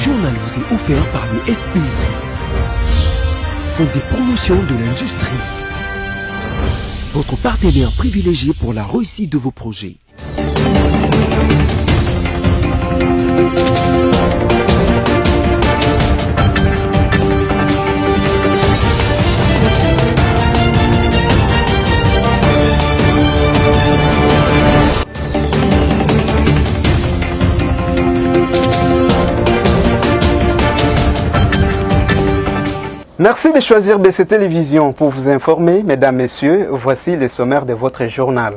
journal vous est offert par le FPI, Fonds de promotion de l'industrie, votre partenaire privilégié pour la réussite de vos projets. Merci de choisir BC Télévision pour vous informer, mesdames, messieurs. Voici les sommaires de votre journal.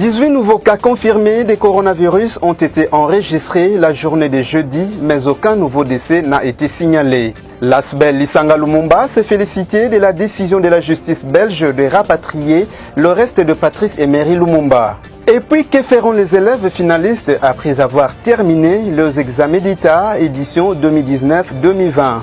18 nouveaux cas confirmés de coronavirus ont été enregistrés la journée de jeudi, mais aucun nouveau décès n'a été signalé. L'ASBEL Lisanga Lumumba s'est félicité de la décision de la justice belge de rapatrier le reste de Patrice Emery Lumumba. Et puis, que feront les élèves finalistes après avoir terminé leurs examens d'État édition 2019-2020?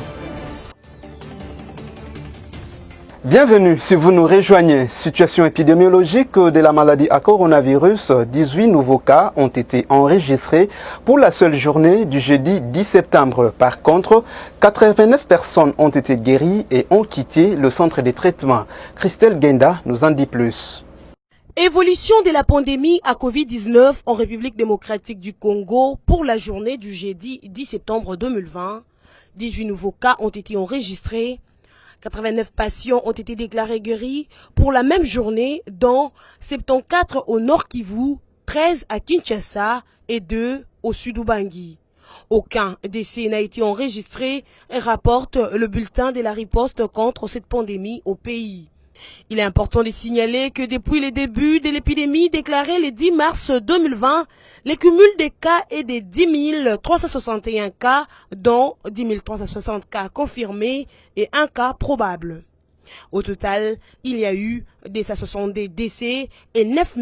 Bienvenue si vous nous rejoignez. Situation épidémiologique de la maladie à coronavirus, 18 nouveaux cas ont été enregistrés pour la seule journée du jeudi 10 septembre. Par contre, 89 personnes ont été guéries et ont quitté le centre de traitement. Christelle Genda nous en dit plus. Évolution de la pandémie à Covid-19 en République démocratique du Congo pour la journée du jeudi 10 septembre 2020. 18 nouveaux cas ont été enregistrés. 89 patients ont été déclarés guéris pour la même journée, dont 74 au Nord Kivu, 13 à Kinshasa et 2 au Sud Ubangi. Aucun décès n'a été enregistré, rapporte le bulletin de la riposte contre cette pandémie au pays. Il est important de signaler que depuis le début de l'épidémie déclarée le 10 mars 2020, le cumul des cas est de 10 361 cas, dont 10 360 cas confirmés et un cas probable. Au total, il y a eu 262 décès et 9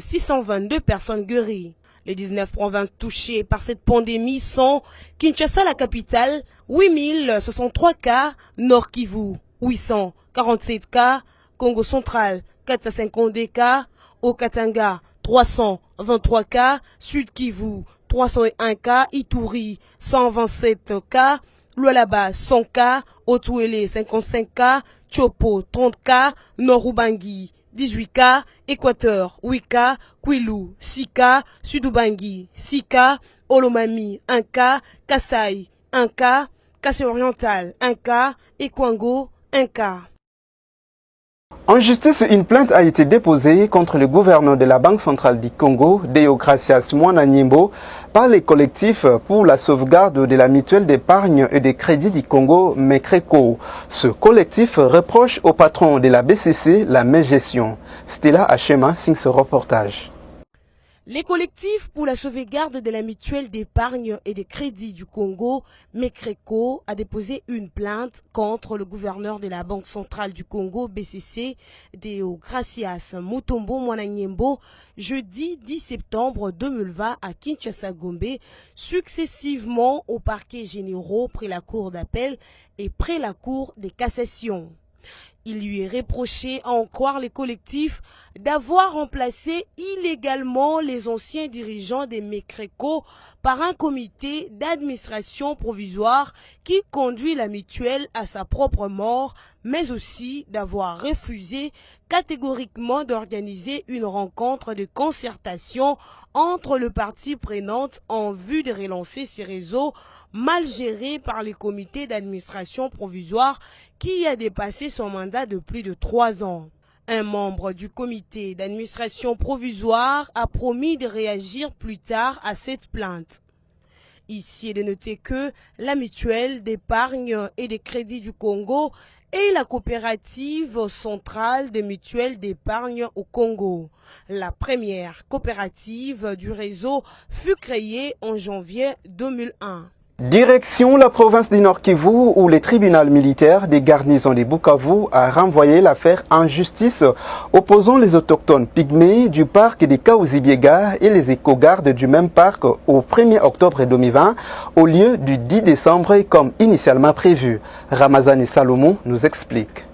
622 personnes guéries. Les 19 provinces touchées par cette pandémie sont Kinshasa la capitale, 8063 cas, Nord Kivu, 847 cas, Congo central, 452 cas, Haut-Katanga, 323 cas, Sud Kivu, 301 cas, Ituri, 127 cas, Lualaba, 100 cas, Haut-Ouélé, 55 cas, Tchopo, 30 cas, Nord-Ubangi, 18 cas, Équateur, 8 cas, Kwilu, 6 cas, Sud-Ubangi, 6 cas, Olomami, 1 cas, Kasaï, 1 cas, Kassai oriental, 1 cas, et Kwango, 1 cas. En justice, une plainte a été déposée contre le gouverneur de la Banque centrale du Congo, Deogracias Mwananyimbo, par les collectifs pour la sauvegarde de la mutuelle d'épargne et de crédit du Congo, MECRECO. Ce collectif reproche au patron de la BCC la mégestion. Stella Achema signe ce reportage. Les collectifs pour la sauvegarde de la mutuelle d'épargne et de crédit du Congo, MECRECO, a déposé une plainte contre le gouverneur de la Banque centrale du Congo, BCC, Deogracias Mutombo Mwananyimbo, jeudi 10 septembre 2020 à Kinshasa-Gombe, successivement aux parquets généraux près la cour d'appel et près la cour des cassations. Il lui est reproché, à en croire les collectifs, d'avoir remplacé illégalement les anciens dirigeants des MECRECO par un comité d'administration provisoire qui conduit la mutuelle à sa propre mort, mais aussi d'avoir refusé catégoriquement d'organiser une rencontre de concertation entre les parties prenantes en vue de relancer ces réseaux mal géré par les comités d'administration provisoire qui a dépassé son mandat de plus de 3 ans. Un membre du comité d'administration provisoire a promis de réagir plus tard à cette plainte. Ici est de noter que la mutuelle d'épargne et de crédit du Congo est la coopérative centrale des mutuelles d'épargne au Congo. La première coopérative du réseau fut créée en janvier 2001. Direction la province du Nord Kivu où le tribunal militaire des garnisons de Bukavu a renvoyé l'affaire en justice opposant les autochtones pygmées du parc des Kaouzi-Biega et les éco-gardes du même parc au 1er octobre 2020 au lieu du 10 décembre comme initialement prévu. Ramazani Salomon nous explique.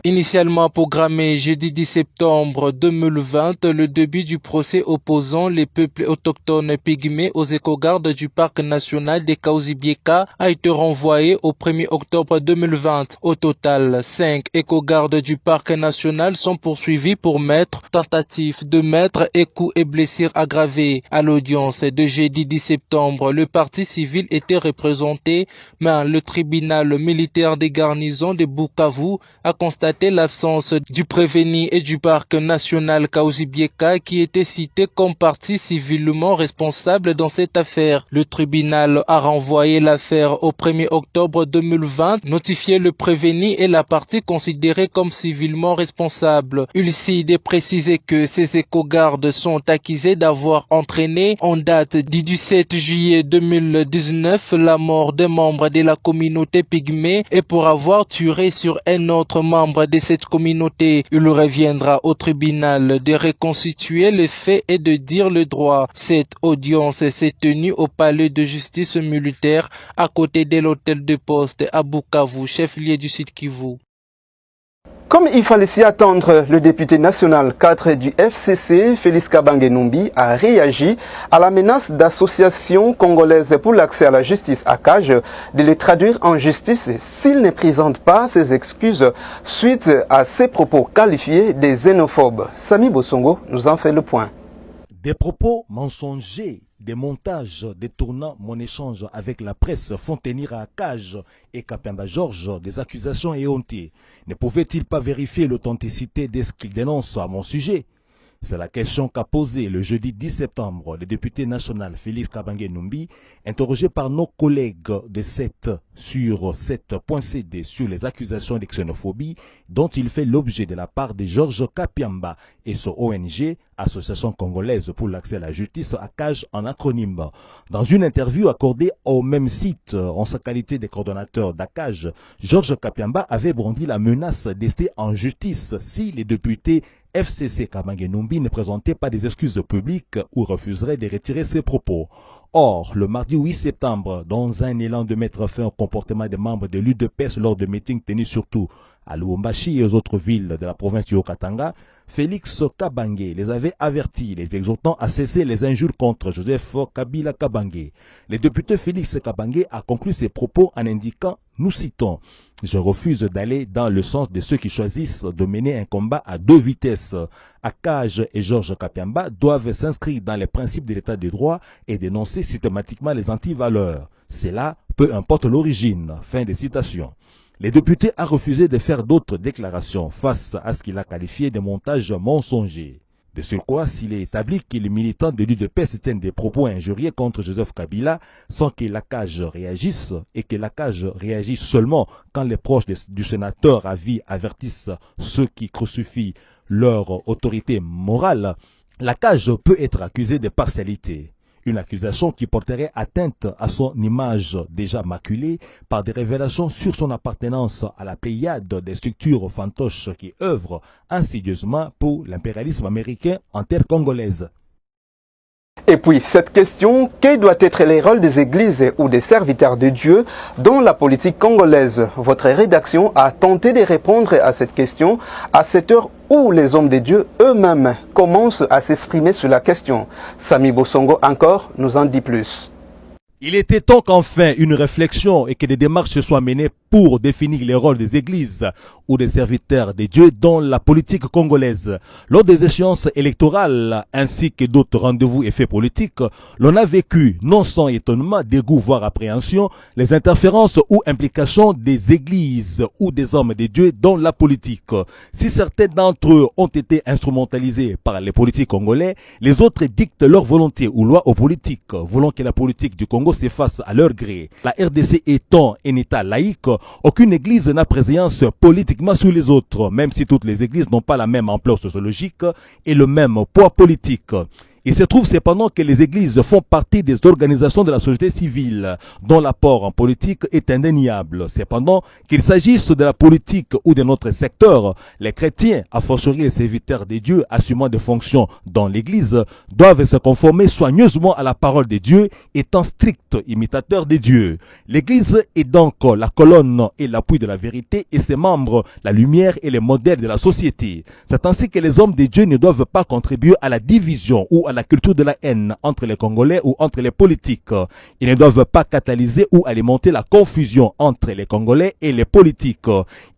Initialement programmé jeudi 10 septembre 2020, le début du procès opposant les peuples autochtones pygmées aux écogardes du parc national des Kahuzi-Bieka a été renvoyé au 1er octobre 2020. Au total, 5 écogardes du parc national sont poursuivis pour meurtre, tentative de meurtre et coups et blessures aggravées. À l'audience de jeudi 10 septembre, le parti civil était représenté, mais le tribunal militaire des garnisons de Bukavu a constaté l'absence du prévenu et du parc national Kahuzi-Bieka qui était cité comme partie civilement responsable dans cette affaire. Le tribunal a renvoyé l'affaire au 1er octobre 2020, notifié le prévenu et la partie considérée comme civilement responsable. Il s'est précisé que ces écogardes sont accusés d'avoir entraîné en date du 17 juillet 2019 la mort d'un membre de la communauté pygmée et pour avoir tué sur un autre membre de cette communauté. Il reviendra au tribunal de reconstituer les faits et de dire le droit. Cette audience s'est tenue au palais de justice militaire à côté de l'hôtel de poste à Bukavu, chef-lieu du Sud Kivu. Comme il fallait s'y attendre, le député national 4 du FCC, Félix Kabange Numbi, a réagi à la menace d'associations congolaises pour l'accès à la justice à Cage de les traduire en justice s'il ne présente pas ses excuses suite à ses propos qualifiés de xénophobes. Sami Bosongo nous en fait le point. Des propos mensongers, des montages détournant mon échange avec la presse font tenir à Cage et Kapemba Georges des accusations éhontées. Ne pouvait-il pas vérifier l'authenticité de ce qu'il dénonce à mon sujet? C'est la question qu'a posée le jeudi 10 septembre le député national Félix Kabange Numbi, interrogé par nos collègues de sur 7.cd sur les accusations de xénophobie dont il fait l'objet de la part de Georges Kapiamba et son ONG, Association congolaise pour l'accès à la justice à Cage en acronyme. Dans une interview accordée au même site en sa qualité de coordonnateur d'ACAGE, Georges Kapiamba avait brandi la menace d'ester en justice si les députés FCC Kabange Numbi ne présentait pas des excuses publiques ou refuserait de retirer ses propos. Or, le mardi 8 septembre, dans un élan de mettre fin au comportement des membres de l'UDPS lors de meetings tenus surtout à Lubumbashi et aux autres villes de la province du Haut-Katanga, Félix Kabange les avait avertis, les exhortant à cesser les injures contre Joseph Kabila Kabange. Le député Félix Kabange a conclu ses propos en indiquant, nous citons, « Je refuse d'aller dans le sens de ceux qui choisissent de mener un combat à deux vitesses. Akage et Georges Kapiamba doivent s'inscrire dans les principes de l'état de droit et dénoncer systématiquement les antivaleurs. Cela, peu importe l'origine. » Fin de citation. Le député a refusé de faire d'autres déclarations face à ce qu'il a qualifié de montage mensonger. De surcroît, s'il est établi que les militants de l'UDPS tiennent des propos injurieux contre Joseph Kabila sans que l'ACAGE réagisse et que l'ACAGE réagisse seulement quand les proches du sénateur à vie avertissent ceux qui crucifient leur autorité morale, l'ACAGE peut être accusé de partialité. Une accusation qui porterait atteinte à son image déjà maculée par des révélations sur son appartenance à la pléiade des structures fantoches qui œuvrent insidieusement pour l'impérialisme américain en terre congolaise. Et puis, cette question, quel doit être le rôle des églises ou des serviteurs de Dieu dans la politique congolaise? Votre rédaction a tenté de répondre à cette question à cette heure où les hommes de Dieu eux-mêmes commencent à s'exprimer sur la question. Sami Bosongo encore nous en dit plus. Il était temps qu'enfin une réflexion et que des démarches soient menées pour définir les rôles des églises ou des serviteurs de Dieu dans la politique congolaise. Lors des échéances électorales ainsi que d'autres rendez-vous et faits politiques, l'on a vécu, non sans étonnement, dégoût voire appréhension, les interférences ou implications des églises ou des hommes de Dieu dans la politique. Si certains d'entre eux ont été instrumentalisés par les politiques congolais, les autres dictent leur volonté ou loi aux politiques, voulant que la politique du Congo s'efface à leur gré. La RDC étant un État laïque, aucune église n'a préséance politiquement sur les autres, même si toutes les églises n'ont pas la même ampleur sociologique et le même poids politique. Il se trouve cependant que les églises font partie des organisations de la société civile, dont l'apport en politique est indéniable. Cependant, qu'il s'agisse de la politique ou de notre secteur, les chrétiens, a fortiori les serviteurs de Dieu assumant des fonctions dans l'église, doivent se conformer soigneusement à la parole de Dieu, étant stricts imitateurs de Dieu. L'église est donc la colonne et l'appui de la vérité et ses membres, la lumière et les modèles de la société. C'est ainsi que les hommes de Dieu ne doivent pas contribuer à la division ou à la culture de la haine entre les Congolais ou entre les politiques. Ils ne doivent pas catalyser ou alimenter la confusion entre les Congolais et les politiques.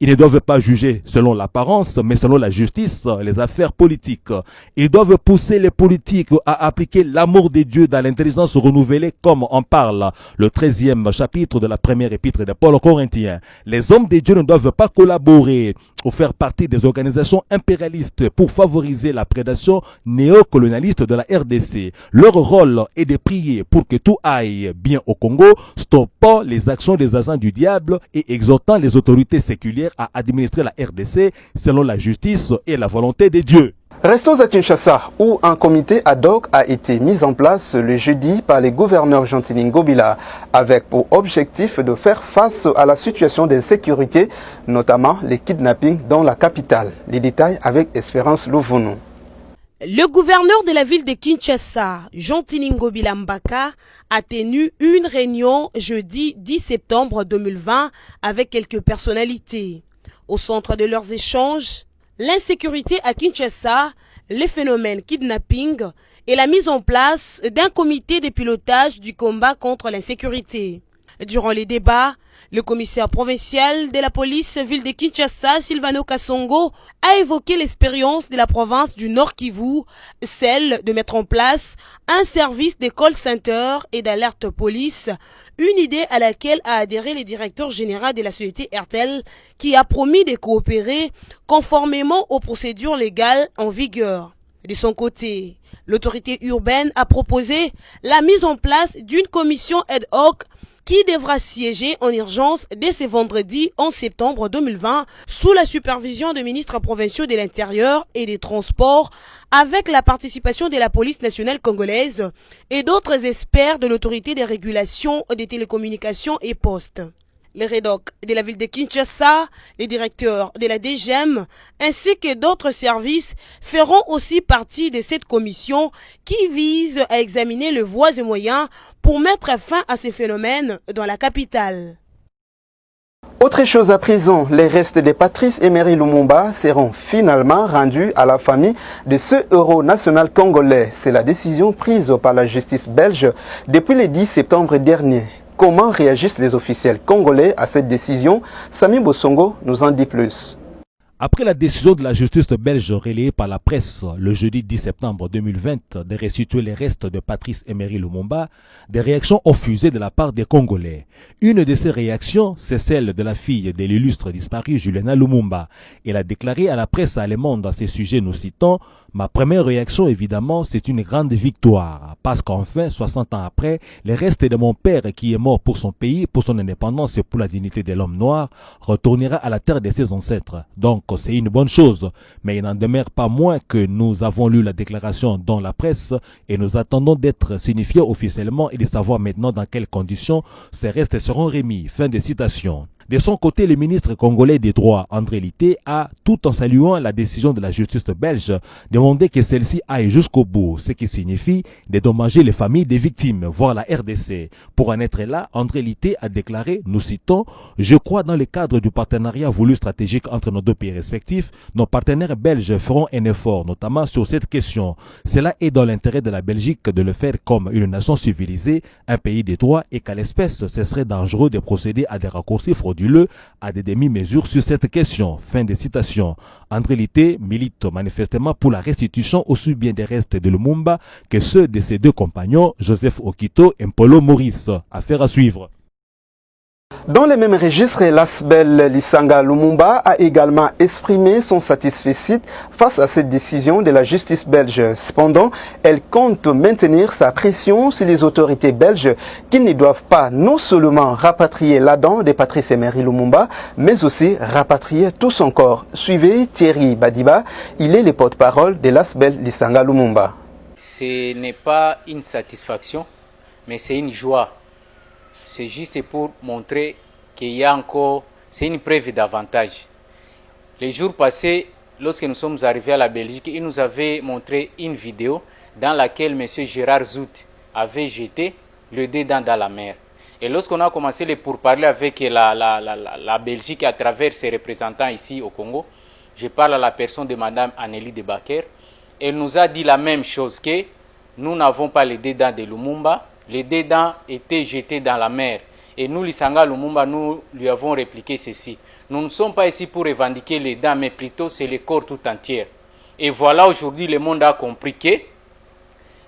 Ils ne doivent pas juger selon l'apparence, mais selon la justice, les affaires politiques. Ils doivent pousser les politiques à appliquer l'amour de Dieu dans l'intelligence renouvelée, comme en parle le 13e chapitre de la première épître de Paul aux Corinthiens. Les hommes de Dieu ne doivent pas collaborer ou faire partie des organisations impérialistes pour favoriser la prédation néocolonialiste de la RDC. Leur rôle est de prier pour que tout aille bien au Congo, stoppant les actions des agents du diable et exhortant les autorités séculières à administrer la RDC selon la justice et la volonté de Dieu. Restons à Kinshasa, où un comité ad hoc a été mis en place le jeudi par le gouverneur Jean-Tini Ngobila, avec pour objectif de faire face à la situation d'insécurité, notamment les kidnappings dans la capitale. Les détails avec Espérance Louvounou. Le gouverneur de la ville de Kinshasa, Jean-Tini Ngobila Mbaka, a tenu une réunion jeudi 10 septembre 2020 avec quelques personnalités. Au centre de leurs échanges, l'insécurité à Kinshasa, les phénomènes kidnapping et la mise en place d'un comité de pilotage du combat contre l'insécurité. Durant les débats, le commissaire provincial de la police ville de Kinshasa, Silvano Kasongo, a évoqué l'expérience de la province du Nord Kivu, celle de mettre en place un service de call center et d'alerte police, une idée à laquelle a adhéré le directeur général de la société RTL, qui a promis de coopérer conformément aux procédures légales en vigueur. De son côté, l'autorité urbaine a proposé la mise en place d'une commission ad hoc qui devra siéger en urgence dès ce vendredi 11 septembre 2020 sous la supervision des ministres provinciaux de l'Intérieur et des Transports, avec la participation de la police nationale congolaise et d'autres experts de l'autorité de régulation des télécommunications et postes. Les REDOC de la ville de Kinshasa, les directeurs de la DGM ainsi que d'autres services feront aussi partie de cette commission qui vise à examiner les voies et moyens pour mettre fin à ces phénomènes dans la capitale. Autre chose à présent, les restes de Patrice Emery Lumumba seront finalement rendus à la famille de ce héros national congolais. C'est la décision prise par la justice belge depuis le 10 septembre dernier. Comment réagissent les officiels congolais à cette décision? Sami Bosongo nous en dit plus. Après la décision de la justice belge relayée par la presse le jeudi 10 septembre 2020 de restituer les restes de Patrice Emery Lumumba, des réactions ont fusé de la part des Congolais. Une de ces réactions, c'est celle de la fille de l'illustre disparu Juliana Lumumba. Elle a déclaré à la presse allemande à ce sujet, nous citons: « Ma première réaction, évidemment, c'est une grande victoire, parce qu'enfin, 60 ans après, les restes de mon père qui est mort pour son pays, pour son indépendance et pour la dignité de l'homme noir, retournera à la terre de ses ancêtres. Donc, c'est une bonne chose, mais il n'en demeure pas moins que nous avons lu la déclaration dans la presse et nous attendons d'être signifiés officiellement et de savoir maintenant dans quelles conditions ces restes seront remis. » Fin de citation. De son côté, le ministre congolais des droits, André Litté, a, tout en saluant la décision de la justice belge, demandé que celle-ci aille jusqu'au bout, ce qui signifie dédommager les familles des victimes, voire la RDC. Pour en être là, André Litté a déclaré, nous citons: « Je crois dans le cadre du partenariat voulu stratégique entre nos deux pays respectifs, nos partenaires belges feront un effort, notamment sur cette question. Cela est dans l'intérêt de la Belgique de le faire comme une nation civilisée, un pays des droits, et qu'à l'espèce, ce serait dangereux de procéder à des raccourcis frauduleux à des demi-mesures sur cette question. » Fin de citation. André Litté milite manifestement pour la restitution aussi bien des restes de Lumumba que ceux de ses deux compagnons, Joseph Okito et Mpolo Maurice. Affaire à suivre. Dans les mêmes registres, l'ASBEL Lisanga Lumumba a également exprimé son satisfait face à cette décision de la justice belge. Cependant, elle compte maintenir sa pression sur les autorités belges qui ne doivent pas non seulement rapatrier l'Adam de Patrice Emery Lumumba, mais aussi rapatrier tout son corps. Suivez Thierry Badiba, il est le porte-parole de l'ASBEL Lisanga Lumumba. Ce n'est pas une satisfaction, mais c'est une joie. C'est juste pour montrer qu'il y a encore, c'est une preuve d'avantage. Les jours passés, lorsque nous sommes arrivés à la Belgique, il nous avait montré une vidéo dans laquelle M. Gérard Zout avait jeté le dedans dans la mer. Et lorsqu'on a commencé les pourparlers avec la Belgique à travers ses représentants ici au Congo, je parle à la personne de Mme Anneli de Baker, elle nous a dit la même chose, que nous n'avons pas les dedans de Lumumba, les dedans étaient jetés dans la mer. Et nous, Lisanga Lumumba, nous lui avons répliqué ceci. Nous ne sommes pas ici pour revendiquer les dents, mais plutôt c'est le corps tout entier. Et voilà, aujourd'hui, le monde a compris que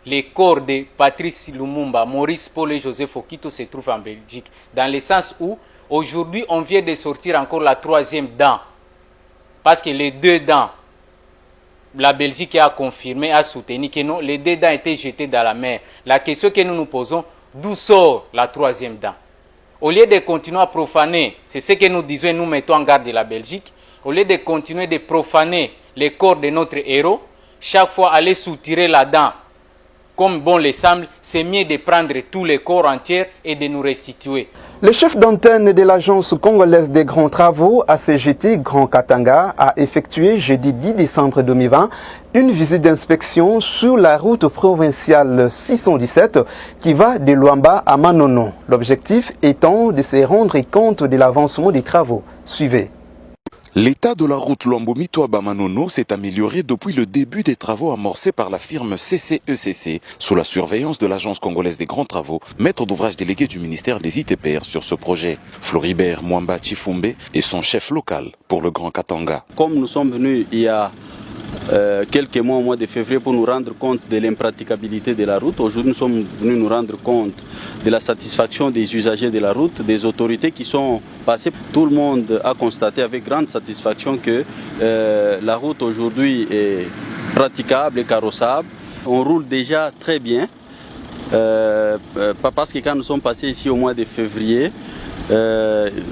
les corps de Patrice Lumumba, Maurice Paul et Joseph Okito se trouvent en Belgique. Dans le sens où, aujourd'hui, on vient de sortir encore la 3e dent. Parce que les 2 dents, la Belgique a confirmé, a soutenu que non, les 2 dents étaient jetées dans la mer. La question que nous nous posons, d'où sort la 3e dent? Au lieu de continuer à profaner, c'est ce que nous disons et nous mettons en garde de la Belgique, au lieu de continuer de profaner les corps de notre héros, chaque fois aller soutirer la dent, comme bon le semble, c'est mieux de prendre tous les corps entiers et de nous restituer. Le chef d'antenne de l'Agence congolaise des grands travaux, ACGT Grand Katanga, a effectué jeudi 10 décembre 2020 une visite d'inspection sur la route provinciale 617 qui va de Luamba à Manono. L'objectif étant de se rendre compte de l'avancement des travaux. Suivez. L'état de la route Luambo-Mitoaba-Manono s'est amélioré depuis le début des travaux amorcés par la firme CCECC sous la surveillance de l'Agence congolaise des grands travaux, maître d'ouvrage délégué du ministère des ITPR sur ce projet. Floribert Mwamba Chifumbe est son chef local pour le Grand Katanga. Comme nous sommes venus il y a quelques mois, au mois de février, pour nous rendre compte de l'impraticabilité de la route, aujourd'hui nous sommes venus nous rendre compte de la satisfaction des usagers de la route, des autorités qui sont passées. Tout le monde a constaté avec grande satisfaction que la route aujourd'hui est praticable et carrossable. On roule déjà très bien, parce que quand nous sommes passés ici au mois de février,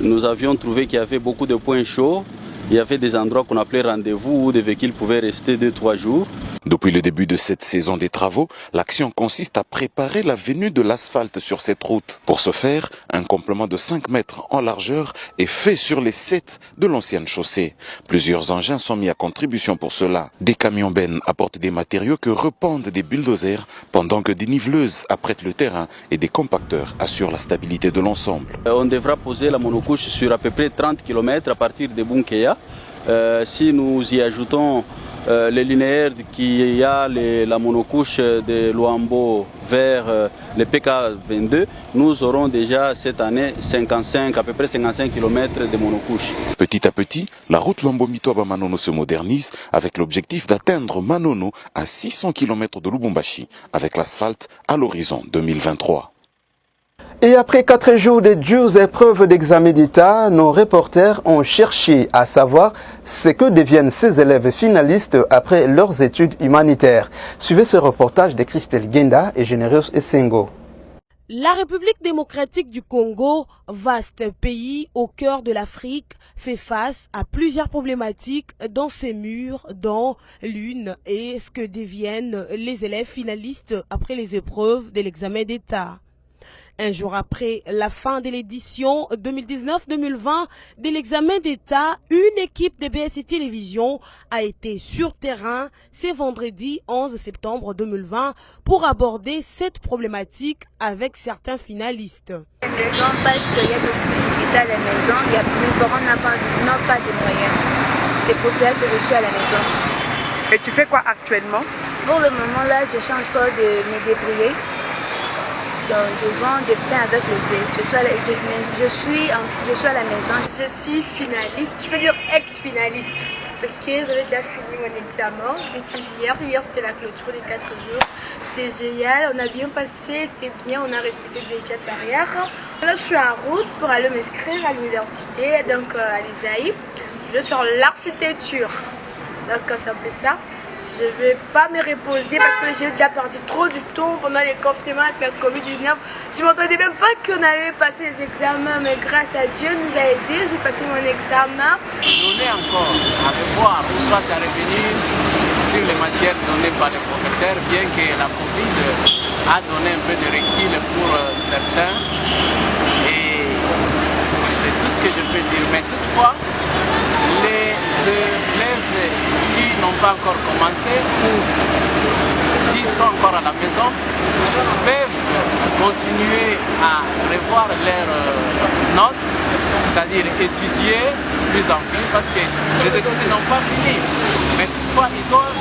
nous avions trouvé qu'il y avait beaucoup de points chauds. Il y avait des endroits qu'on appelait rendez-vous où des véhicules pouvaient rester 2-3 jours. Depuis le début de cette saison des travaux, l'action consiste à préparer la venue de l'asphalte sur cette route. Pour ce faire, un complément de 5 mètres en largeur est fait sur les 7 de l'ancienne chaussée. Plusieurs engins sont mis à contribution pour cela. Des camions bennes apportent des matériaux que rependent des bulldozers, pendant que des niveleuses apprêtent le terrain et des compacteurs assurent la stabilité de l'ensemble. On devra poser la monocouche sur à peu près 30 km à partir de Bunkeya. Si nous y ajoutons les linéaires qui y a la monocouche de Luambo vers le PK22, nous aurons déjà cette année à peu près 55 km de monocouche. Petit à petit, la route Luambo-Mitoaba-Manono se modernise avec l'objectif d'atteindre Manono à 600 km de Lubumbashi avec l'asphalte à l'horizon 2023. Et après 4 jours de dures épreuves d'examen d'État, nos reporters ont cherché à savoir ce que deviennent ces élèves finalistes après leurs études humanitaires. Suivez ce reportage de Christelle Genda et Généreuse Essengo. La République démocratique du Congo, vaste pays au cœur de l'Afrique, fait face à plusieurs problématiques dans ses murs, dont l'une est ce que deviennent les élèves finalistes après les épreuves de l'examen d'État. Un jour après la fin de l'édition 2019-2020 de l'examen d'État, une équipe de BSC Télévision a été sur terrain ce vendredi 11 septembre 2020 pour aborder cette problématique avec certains finalistes. Parce qu'il y a beaucoup d'activités à la maison, il y a mes parents n'ont pas de moyens. C'est pour cela que je suis à la maison. Et tu fais quoi actuellement? Pour le moment là, je suis en train de me débrouiller. Donc, je vends des pains avec le thé. Je suis à la maison. Je suis finaliste, je peux dire ex-finaliste, parce que j'avais déjà fini mon examen depuis hier. Hier, c'était la clôture des 4 jours. C'était génial, on a bien passé, c'était bien, on a respecté les gestes barrières. Là, je suis en route pour aller m'inscrire à l'université, donc à l'ISAI. Je vais faire l'architecture. Donc, c'est un peu ça. Je ne vais pas me reposer parce que j'ai déjà perdu trop du temps pendant les confinements avec la Covid-19. Je ne m'entendais même pas qu'on allait passer les examens, mais grâce à Dieu nous a aidés. J'ai passé mon examen. Donner encore à revoir, ou soit à revenir, sur les matières données par les professeurs, bien que la Covid a donné un peu de recul pour certains. Et c'est tout ce que je peux dire. Mais toutefois, les élèves qui n'ont pas encore commencé ou qui sont encore à la maison peuvent continuer à revoir leurs notes, c'est-à-dire étudier plus en plus, parce que les études n'ont pas fini. Mais toutefois, ils doivent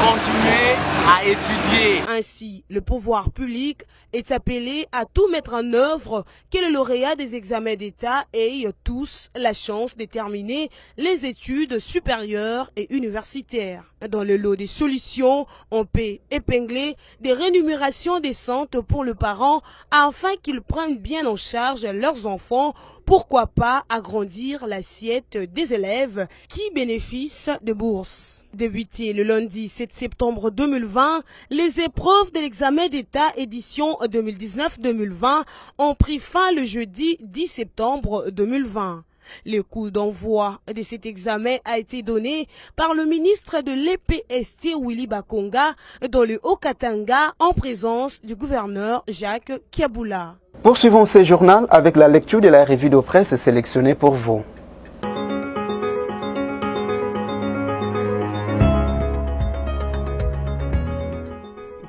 continuer à étudier. Ainsi, le pouvoir public est appelé à tout mettre en œuvre que les lauréats des examens d'État aient tous la chance de terminer les études supérieures et universitaires. Dans le lot des solutions, on peut épingler des rémunérations décentes pour le parent afin qu'ils prennent bien en charge leurs enfants. Pourquoi pas agrandir l'assiette des élèves qui bénéficient de bourses. Débuté le lundi 7 septembre 2020, les épreuves de l'examen d'État édition 2019-2020 ont pris fin le jeudi 10 septembre 2020. Le coup d'envoi de cet examen a été donné par le ministre de l'EPST Willy Bakonga dans le Haut-Katanga en présence du gouverneur Jacques Kiaboula. Poursuivons ce journal avec la lecture de la revue de presse sélectionnée pour vous.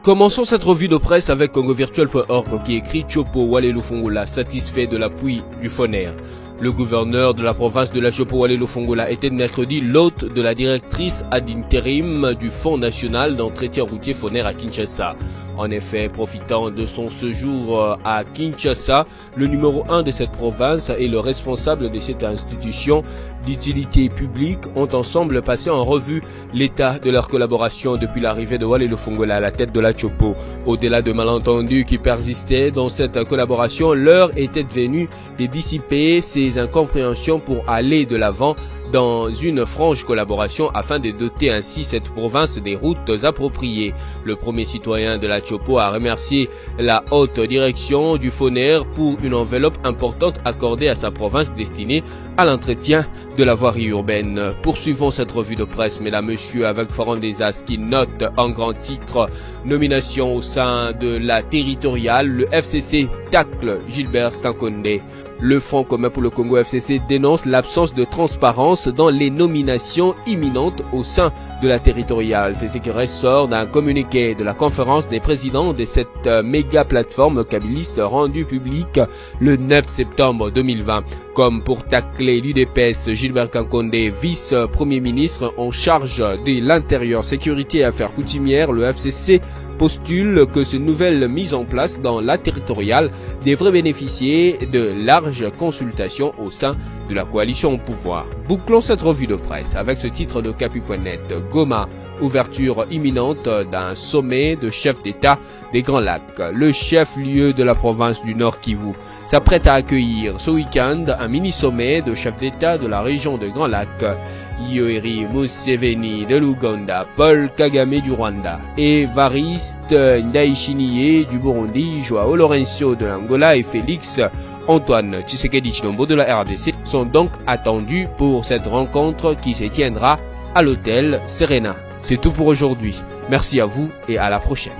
Commençons cette revue de presse avec congovirtuel.org qui écrit Tchopo Walelu Fongola satisfait de l'appui du FONER. Le gouverneur de la province de la Tchopo Walelu Fongola était mercredi l'hôte de la directrice ad intérim du Fonds national d'entretien routier FONER à Kinshasa. En effet, profitant de son séjour à Kinshasa, le numéro 1 de cette province et le responsable de cette institution d'utilité publique ont ensemble passé en revue l'état de leur collaboration depuis l'arrivée de Walelu Fongola à la tête de la Tchopo. Au-delà de malentendus qui persistaient dans cette collaboration, l'heure était venue de dissiper ces incompréhensions pour aller de l'avant dans une franche collaboration afin de doter ainsi cette province des routes appropriées. Le premier citoyen de la Tchopo a remercié la haute direction du FONER pour une enveloppe importante accordée à sa province destinée à l'entretien de la voirie urbaine. Poursuivons cette revue de presse, mesdames, messieurs, avec Florent Desas qui note en grand titre nomination au sein de la territoriale, le FCC tacle Gilbert Kankonde. Le Front commun pour le Congo FCC dénonce l'absence de transparence dans les nominations imminentes au sein de la territoriale. C'est ce qui ressort d'un communiqué de la conférence des présidents de cette méga plateforme kabiliste rendue publique le 9 septembre 2020. Comme pour tacler l'UDPS, Gilbert Kankonde, vice-premier ministre en charge de l'intérieur, sécurité et affaires coutumières, le FCC postule que cette nouvelle mise en place dans la territoriale devrait bénéficier de larges consultations au sein de la coalition au pouvoir. Bouclons cette revue de presse avec ce titre de Capu.net. Goma, ouverture imminente d'un sommet de chefs d'État des Grands Lacs. Le chef-lieu de la province du Nord Kivu s'apprête à accueillir ce week-end un mini-sommet de chefs d'État de la région de Grands Lacs. Yoweri Museveni de l'Ouganda, Paul Kagame du Rwanda, Evariste Ndayishimiye du Burundi, Joao Lourenço de l'Angola et Félix Antoine Tshisekedi Tshilombo de la RDC sont donc attendus pour cette rencontre qui se tiendra à l'hôtel Serena. C'est tout pour aujourd'hui. Merci à vous et à la prochaine.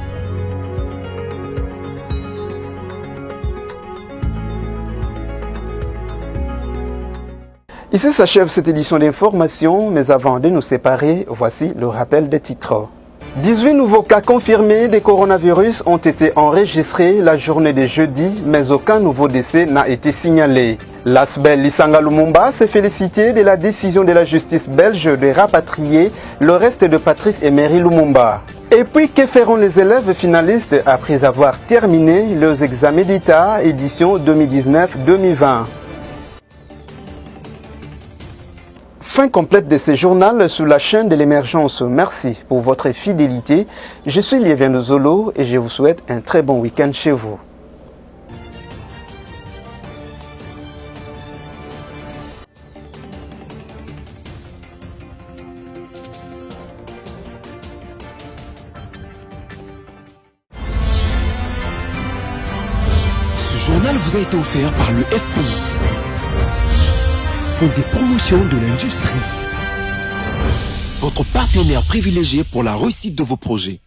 Ici s'achève cette édition d'information, mais avant de nous séparer, voici le rappel des titres. 18 nouveaux cas confirmés de coronavirus ont été enregistrés la journée de jeudi, mais aucun nouveau décès n'a été signalé. L'ASBEL Lisanga Lumumba s'est félicité de la décision de la justice belge de rapatrier le reste de Patrice Emery Lumumba. Et puis, que feront les élèves finalistes après avoir terminé leurs examens d'État édition 2019-2020? Fin complète de ce journal sur la chaîne de l'émergence. Merci pour votre fidélité. Je suis Liévin Zolo et je vous souhaite un très bon week-end chez vous. Ce journal vous a été offert par le FPI. Des promotions de l'industrie. votre partenaire privilégié pour la réussite de vos projets.